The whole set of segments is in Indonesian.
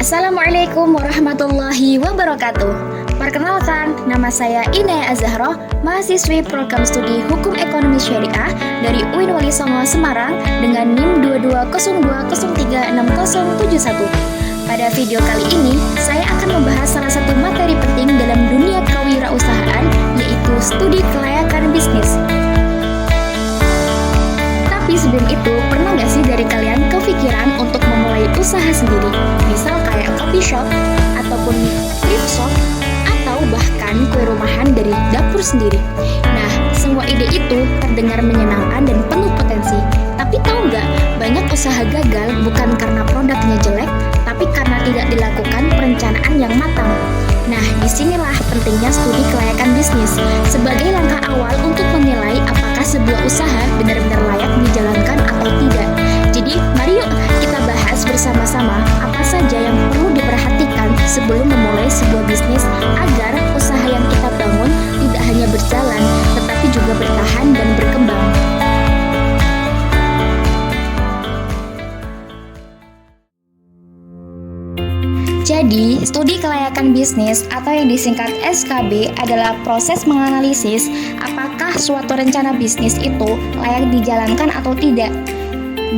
Assalamualaikum warahmatullahi wabarakatuh. Perkenalkan, nama saya Inaya Azahro, mahasiswi program studi Hukum Ekonomi Syariah dari UIN Wali Songo Semarang dengan NIM 2202036071. Pada video kali ini, saya akan membahas salah satu materi penting dalam dunia kewirausahaan, yaitu studi kelayakan bisnis. Tapi sebelum itu, pernah nggak sih dari kalian kepikiran untuk memulai usaha sendiri? Misal kayak coffee shop, ataupun thrift shop, atau bahkan kue rumahan dari dapur sendiri. Nah, semua ide itu terdengar menyenangkan dan penuh potensi. Tapi tahu nggak, banyak usaha gagal bukan karena produknya jelek, tapi karena tidak dilakukan perencanaan yang matang. Nah, disinilah pentingnya studi kelayakan bisnis sebagai langkah awal untuk menilai apakah sebuah usaha benar-benar layak dijalankan atau tidak. Jadi, mari yuk kita bahas bersama-sama apa saja yang perlu diperhatikan sebelum memulai sebuah bisnis agar usaha yang kita bangun tidak hanya berjalan, tetapi juga bertahan dan berkembang. Jadi, studi kelayakan bisnis atau yang disingkat SKB adalah proses menganalisis apakah suatu rencana bisnis itu layak dijalankan atau tidak.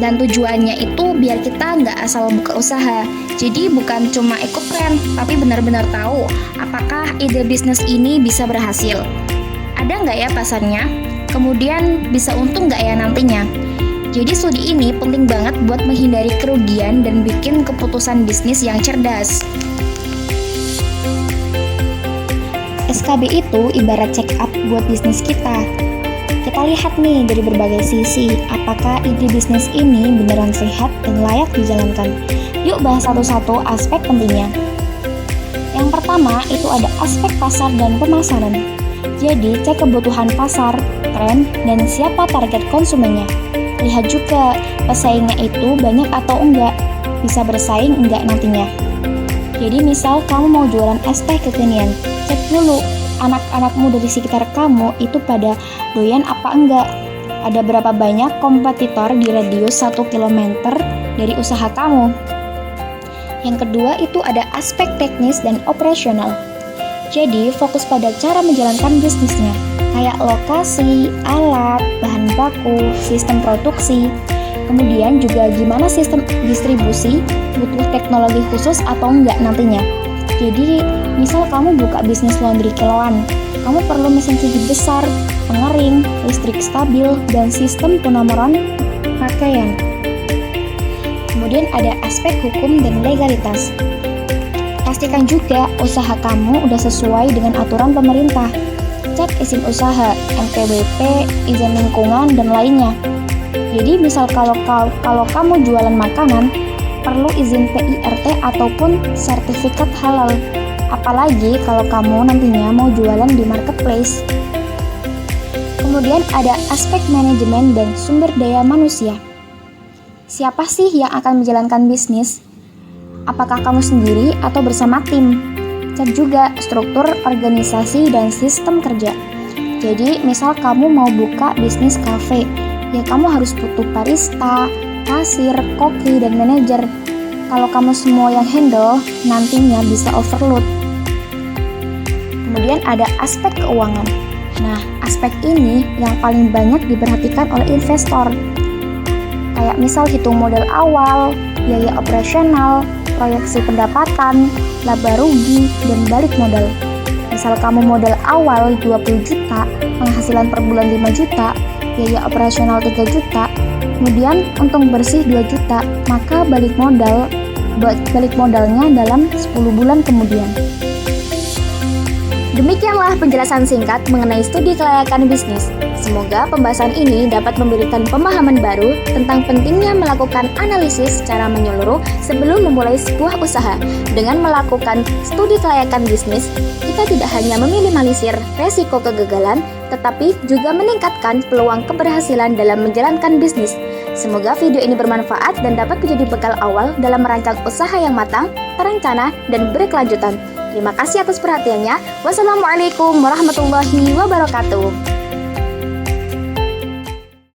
Dan tujuannya itu biar kita nggak asal buka usaha. Jadi bukan cuma ikut tren, tapi benar-benar tahu apakah ide bisnis ini bisa berhasil. Ada nggak ya pasarnya? Kemudian bisa untung nggak ya nantinya? Jadi studi ini penting banget buat menghindari kerugian dan bikin keputusan bisnis yang cerdas. SKB itu ibarat check up buat bisnis kita. Kita lihat nih dari berbagai sisi, apakah ide bisnis ini beneran sehat dan layak dijalankan. Yuk bahas satu-satu aspek pentingnya. Yang pertama itu ada aspek pasar dan pemasaran. Jadi cek kebutuhan pasar, tren, dan siapa target konsumennya. Lihat juga pesaingnya itu banyak atau enggak, bisa bersaing enggak nantinya. Jadi misal kamu mau jualan es teh kekinian, cek dulu anak-anakmu dari sekitar kamu itu pada doyan apa enggak. Ada berapa banyak kompetitor di radius 1 km dari usaha kamu. Yang kedua itu ada aspek teknis dan operasional. Jadi fokus pada cara menjalankan bisnisnya, kayak lokasi, alat, bahan baku, sistem produksi, kemudian juga gimana sistem distribusi, butuh teknologi khusus atau enggak nantinya. Jadi, misal kamu buka bisnis laundry kiloan, kamu perlu mesin cuci besar, pengering, listrik stabil, dan sistem penomoran pakaian. Kemudian ada aspek hukum dan legalitas. Pastikan juga usaha kamu udah sesuai dengan aturan pemerintah. Cek izin usaha, NPWP, izin lingkungan, dan lainnya. Jadi misal kalau kamu jualan makanan, perlu izin PIRT ataupun sertifikat halal. Apalagi kalau kamu nantinya mau jualan di marketplace. Kemudian ada aspek manajemen dan sumber daya manusia. Siapa sih yang akan menjalankan bisnis? Apakah kamu sendiri atau bersama tim? Cek juga struktur organisasi dan sistem kerja. Jadi, misal kamu mau buka bisnis kafe, ya kamu harus butuh barista, kasir, koki, dan manajer. Kalau kamu semua yang handle, nantinya bisa overload. Kemudian ada aspek keuangan. Nah, aspek ini yang paling banyak diperhatikan oleh investor. Kayak misal hitung modal awal, biaya operasional, proyeksi pendapatan, laba rugi, dan balik modal. Misal kamu modal awal 20 juta, penghasilan per bulan 5 juta, biaya operasional 3 juta, kemudian untung bersih 2 juta, maka balik modalnya dalam 10 bulan kemudian. Demikianlah penjelasan singkat mengenai studi kelayakan bisnis. Semoga pembahasan ini dapat memberikan pemahaman baru tentang pentingnya melakukan analisis secara menyeluruh sebelum memulai sebuah usaha. Dengan melakukan studi kelayakan bisnis, kita tidak hanya meminimalisir resiko kegagalan, tetapi juga meningkatkan peluang keberhasilan dalam menjalankan bisnis. Semoga video ini bermanfaat dan dapat menjadi bekal awal dalam merancang usaha yang matang, terencana, dan berkelanjutan. Terima kasih atas perhatiannya. Wassalamualaikum warahmatullahi wabarakatuh.